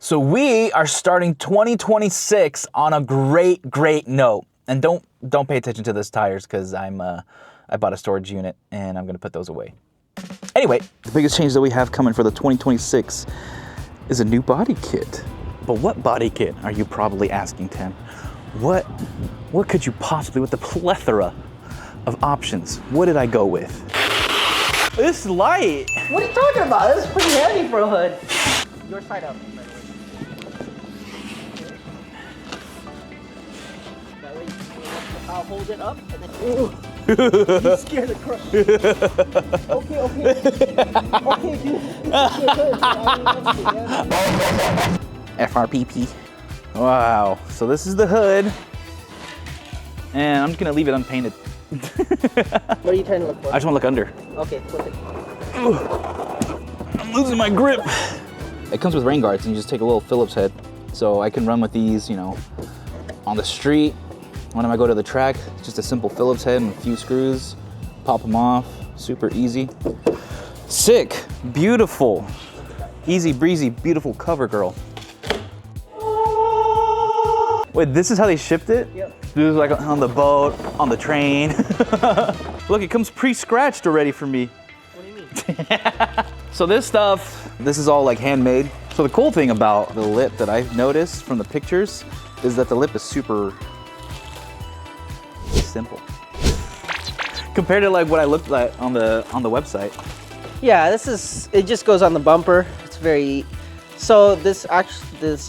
So we are starting 2026 on a great note. And don't pay attention to those tires because I bought a storage unit and I'm gonna put those away. Anyway, the biggest change that we have coming for the 2026 is a new body kit. But what body kit are you probably asking, Tim? What could you possibly, with the plethora of options, what did I go with? This light. What are you talking about? This is pretty heavy for a hood. Your side up. That way I'll hold it up and then. Ooh. You scared the crap. Okay, dude. FRPP. Wow. So this is the hood. And I'm just gonna leave it unpainted. What are you trying to look for? I just wanna look under. Okay, flip it. I'm losing my grip. It comes with rain guards and you just take a little Phillips head. So I can run with these, you know, on the street. When I go to the track, it's just a simple Phillips head and a few screws. Pop them off, super easy. Sick, beautiful, easy breezy, beautiful cover girl. Wait, this is how they shipped it? Yep. This is like on the boat, on the train. Look, it comes pre-scratched already for me. What do you mean? So this stuff, this is all like handmade. So the cool thing about the lip that I've noticed from the pictures is that the lip is super simple. Compared to like what I looked like on the website. Yeah, it just goes on the bumper. It's very, so this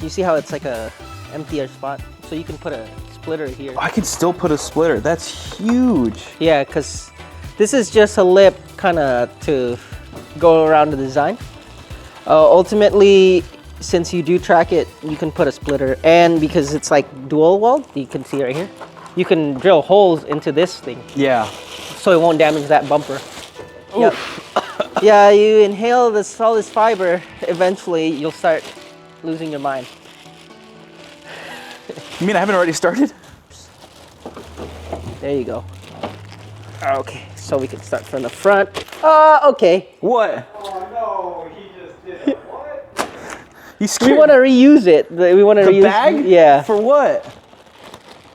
you see how it's like a emptier spot? So you can put a splitter here. I can still put a splitter. That's huge. Yeah, because this is just a lip kind of to go around the design. Ultimately, since you do track it, you can put a splitter, and because it's like dual wall, you can see right here, you can drill holes into this thing. Yeah. So it won't damage that bumper. Yep. Yeah, you inhale all this fiber, eventually you'll start losing your mind. You mean I haven't already started? There you go. Okay, so we can start from the front. Okay. What? Oh no, he just did it. What? You scared We want to reuse it. We want to reuse the bag? Yeah. For what?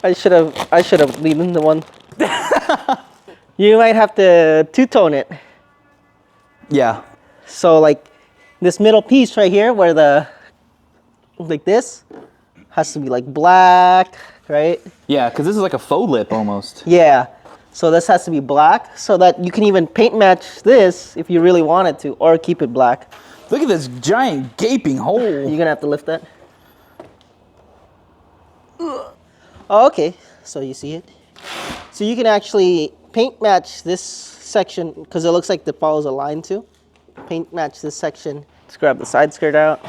I should have leaned in the one. You might have to two-tone it. Yeah. So like this middle piece right here where like this has to be like black, right? Yeah, because this is like a faux lip almost. Yeah. So this has to be black so that you can even paint match this if you really wanted to, or keep it black. Look at this giant gaping hole. You're gonna have to lift that. Oh, okay, so you see it. So you can actually paint match this section because it looks like it follows a line too. Paint match this section. Let's grab the side skirt out.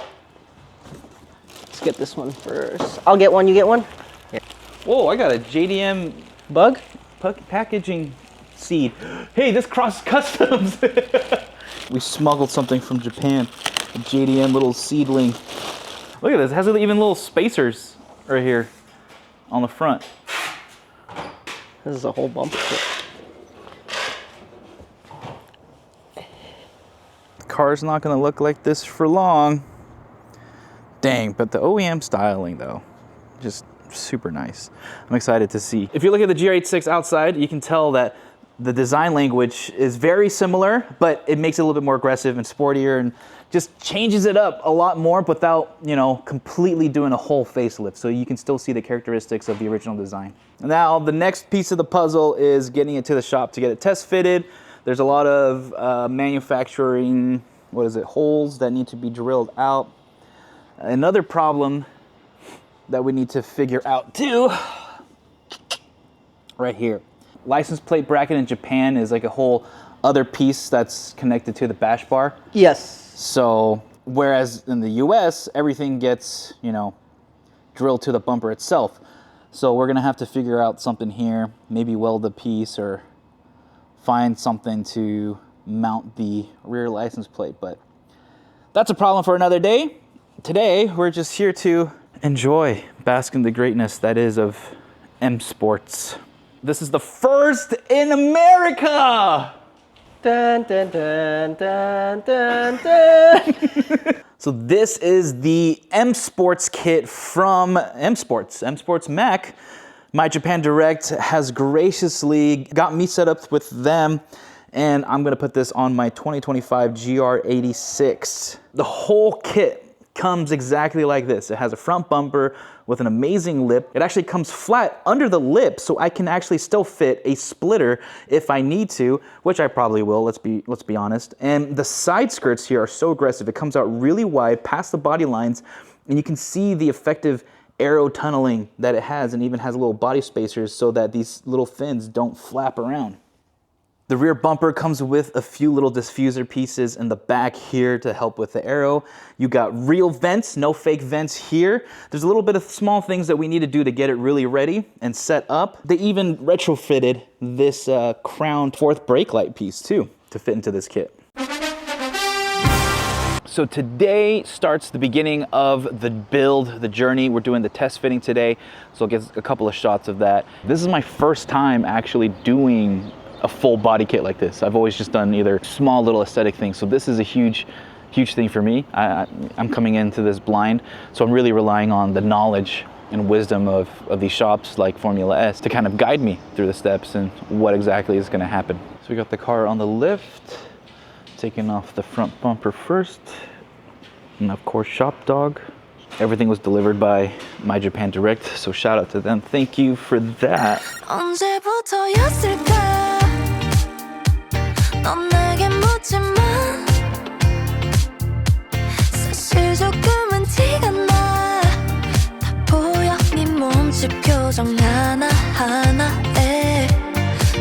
Let's get this one first. I'll get one, you get one? Here. Whoa, I got a JDM Bug? packaging seed. Hey, this crosses customs. We smuggled something from Japan. A JDM little seedling. Look at this, it has even little spacers right here on the front. This is a whole bumper kit. The car's not gonna look like this for long. Dang, but the OEM styling though, just super nice. I'm excited to see. If you look at the GR86 outside, you can tell that the design language is very similar, but it makes it a little bit more aggressive and sportier and just changes it up a lot more without, you know, completely doing a whole facelift. So you can still see the characteristics of the original design. Now, the next piece of the puzzle is getting it to the shop to get it test fitted. There's a lot of manufacturing, holes that need to be drilled out. Another problem that we need to figure out too, right here. License plate bracket in Japan is like a whole other piece that's connected to the bash bar. Yes. So, whereas in the US, everything gets, you know, drilled to the bumper itself. So we're gonna have to figure out something here, maybe weld a piece or find something to mount the rear license plate, but that's a problem for another day. Today, we're just here to enjoy, bask in the greatness that is of M Sports. This is the first in America! Dun, dun, dun, dun, dun, dun. So this is the M Sports kit from M Sports Mac. MyJapanDirect has graciously got me set up with them, and I'm gonna put this on my 2025 GR86. The whole kit comes exactly like this. It has a front bumper with an amazing lip. It actually comes flat under the lip, so I can actually still fit a splitter if I need to, which I probably will, let's be honest. And the side skirts here are so aggressive. It comes out really wide past the body lines, and you can see the effective aero tunneling that it has, and even has little body spacers so that these little fins don't flap around. The rear bumper comes with a few little diffuser pieces in the back here to help with the aero. You got real vents, no fake vents here. There's a little bit of small things that we need to do to get it really ready and set up. They even retrofitted this crown fourth brake light piece too to fit into this kit. So today starts the beginning of the build, the journey. We're doing the test fitting today, so I'll get a couple of shots of that. This is my first time actually doing a full body kit like this. I've always just done either small little aesthetic things, so this is a huge thing for me. I'm coming into this blind, so I'm really relying on the knowledge and wisdom of these shops like Formula S to kind of guide me through the steps and what exactly is gonna happen. So we got the car on the lift, taking off the front bumper first, and of course Shop Dog. Everything was delivered by MyJapanDirect, so shout out to them. Thank you for that. 넌 내게 묻지마 사실 조금은 티가 나 다 보여 네 몸짓 표정 하나하나에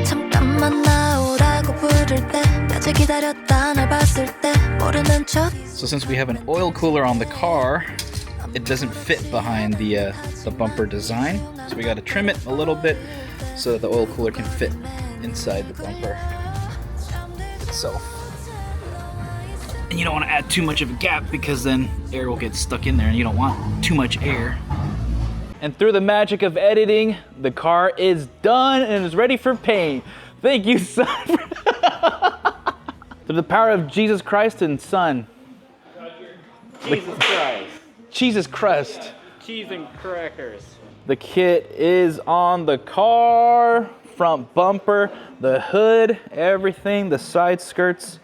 잠깐만 나오라고 부를 때까지 기다렸다 날 봤을 때 모르는 척. So since we have an oil cooler on the car, it doesn't fit behind the bumper design. So we got to trim it a little bit so that the oil cooler can fit inside the bumper itself. And you don't want to add too much of a gap because then air will get stuck in there and you don't want too much air. And through the magic of editing, the car is done and is ready for paint. Thank you, son. Through the power of Jesus Christ and Son. Jesus Christ. Jesus crust. Cheese and crackers. The kit is on the car. Front bumper, the hood, everything, the side skirts,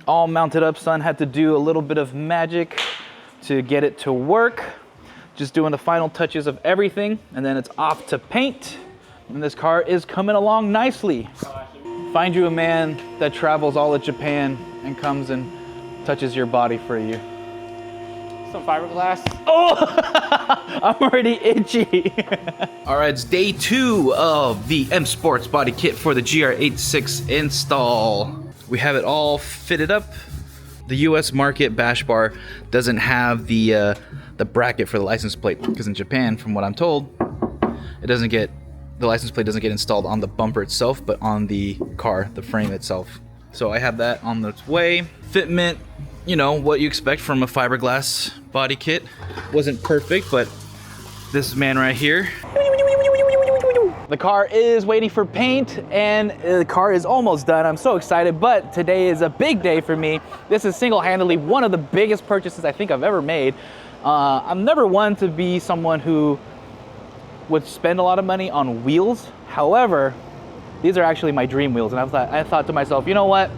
all mounted up. Son had to do a little bit of magic to get it to work. Just doing the final touches of everything, and then it's off to paint. And this car is coming along nicely. Find you a man that travels all of Japan and comes and touches your body for you. Some fiberglass. Oh, I'm already itchy. All right, it's day 2 of the M Sports body kit for the GR86 install. We have it all fitted up. The US market bash bar doesn't have the bracket for the license plate because in Japan, from what I'm told, the license plate doesn't get installed on the bumper itself, but on the car, the frame itself. So I have that on its way. Fitment, you know, what you expect from a fiberglass body kit. Wasn't perfect, but this man right here. The car is waiting for paint and the car is almost done. I'm so excited, but today is a big day for me. This is single-handedly one of the biggest purchases I think I've ever made. I'm never one to be someone who would spend a lot of money on wheels. However, these are actually my dream wheels. And I thought to myself, you know what?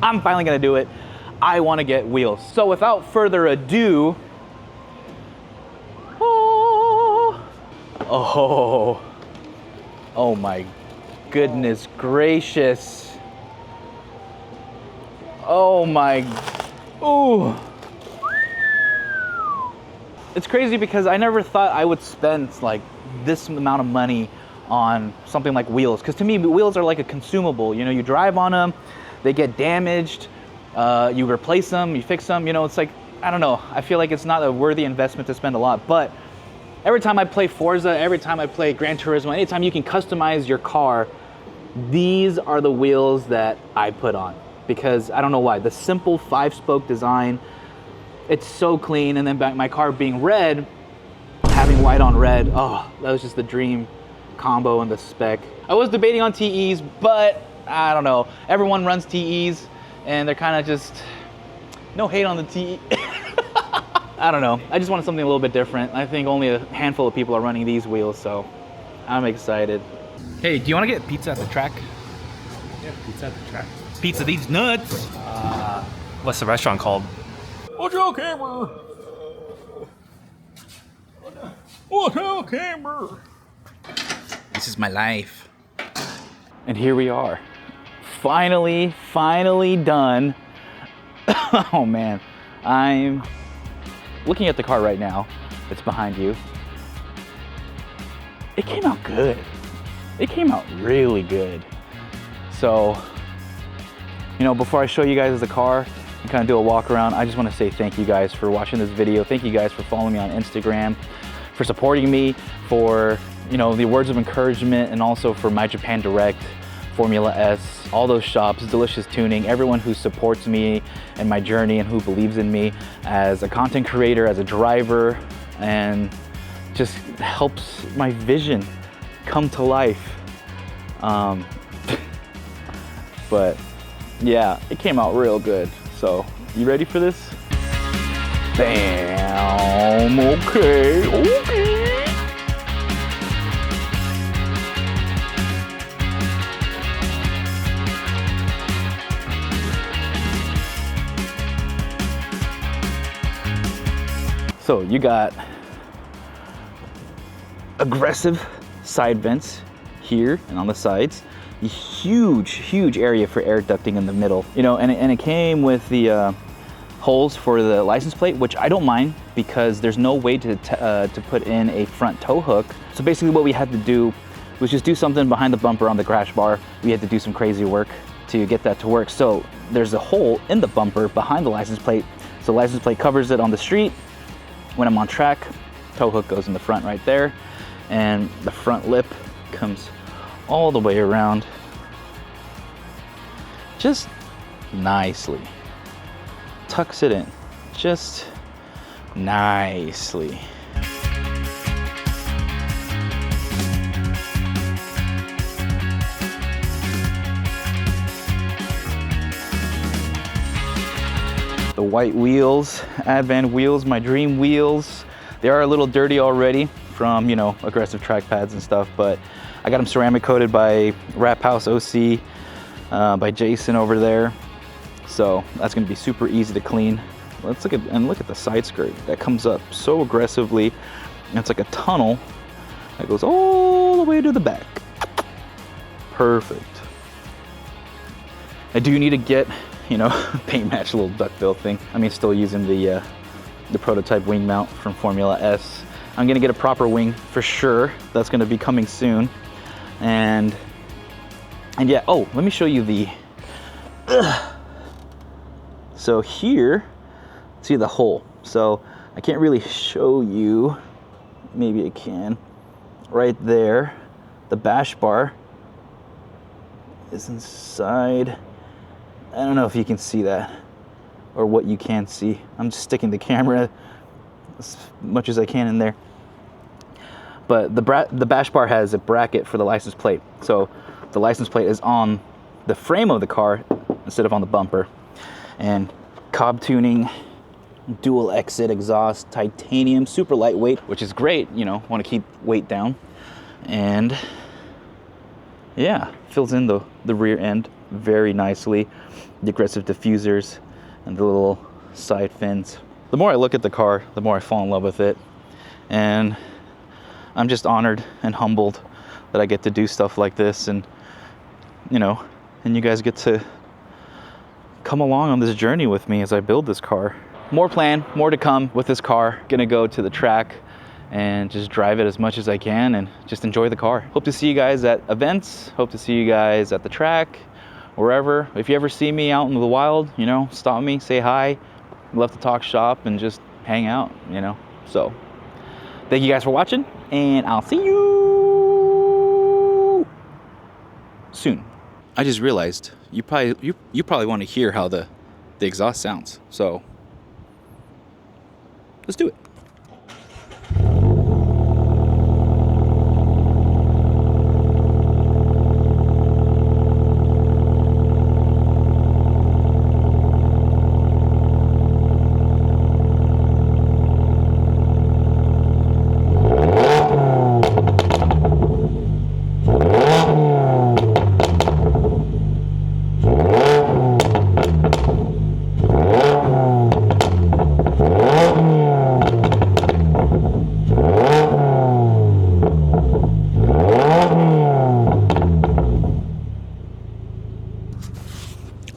I'm finally gonna do it. I wanna get wheels. So without further ado, oh my goodness gracious. Oh my, ooh. It's crazy because I never thought I would spend like this amount of money on something like wheels. Because to me, wheels are like a consumable. You know, you drive on them, they get damaged, you replace them, you fix them. You know, it's like, I don't know. I feel like it's not a worthy investment to spend a lot. But every time I play Forza, every time I play Gran Turismo, anytime you can customize your car, these are the wheels that I put on. Because I don't know why. The simple 5-spoke design, it's so clean. And then my car being red, having white on red, oh, that was just the dream combo and the spec. I was debating on TEs, but I don't know. Everyone runs TEs and they're kind of just, no hate on the TE. I don't know. I just wanted something a little bit different. I think only a handful of people are running these wheels, so I'm excited. Hey, do you want to get pizza at the track? Yeah, pizza at the track. Pizza these nuts. What's the restaurant called? Hotel Camber. Hotel Camber. This is my life. And here we are. Finally done. Oh man, I'm looking at the car right now. It's behind you. It came out good. It came out really good. So, you know, before I show you guys the car and kind of do a walk around, I just want to say thank you guys for watching this video. Thank you guys for following me on Instagram, for supporting me, for, you know, the words of encouragement, and also for MyJapanDirect, Formula S, all those shops, Delicious Tuning, everyone who supports me and my journey and who believes in me as a content creator, as a driver, and just helps my vision come to life. But yeah, it came out real good. So, you ready for this? Bam, okay. So you got aggressive side vents here and on the sides. A huge area for air ducting in the middle. You know, and it came with the holes for the license plate, which I don't mind because there's no way to put in a front tow hook. So basically what we had to do was just do something behind the bumper on the crash bar. We had to do some crazy work to get that to work. So there's a hole in the bumper behind the license plate. So the license plate covers it on the street. When I'm on track, tow hook goes in the front right there, and the front lip comes all the way around just nicely. Tucks it in just nicely. The white wheels, Advan wheels, my dream wheels. They are a little dirty already from, you know, aggressive track pads and stuff, but I got them ceramic coated by Rap House OC, by Jason over there. So that's gonna be super easy to clean. Let's look at the side skirt that comes up so aggressively. And it's like a tunnel that goes all the way to the back. Perfect. I do need to get, you know, paint match little duckbill thing. I mean, still using the prototype wing mount from Formula S. I'm gonna get a proper wing for sure. That's gonna be coming soon. And yeah, oh, let me show you the, so here, see the hole. So I can't really show you, maybe I can. Right there, the bash bar is inside. I don't know if you can see that or what you can see. I'm just sticking the camera as much as I can in there. But the bash bar has a bracket for the license plate. So the license plate is on the frame of the car instead of on the bumper. And cob tuning, dual exit exhaust, titanium, super lightweight, which is great, you know, want to keep weight down. And yeah, fills in the rear end very nicely. The aggressive diffusers and the little side fins. The more I look at the car, the more I fall in love with it. And I'm just honored and humbled that I get to do stuff like this, and you know, and you guys get to come along on this journey with me as I build this car. More planned, more to come with this car. Gonna go to the track and just drive it as much as I can and just enjoy the car. Hope to see you guys at events. Hope to see you guys at the track, wherever. If you ever see me out in the wild, you know, stop me, say hi. Love to talk shop and just hang out, you know. So thank you guys for watching, and I'll see you soon. I just realized you probably want to hear how the exhaust sounds. So let's do it.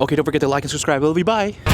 Okay, don't forget to like and subscribe. I love you. Bye.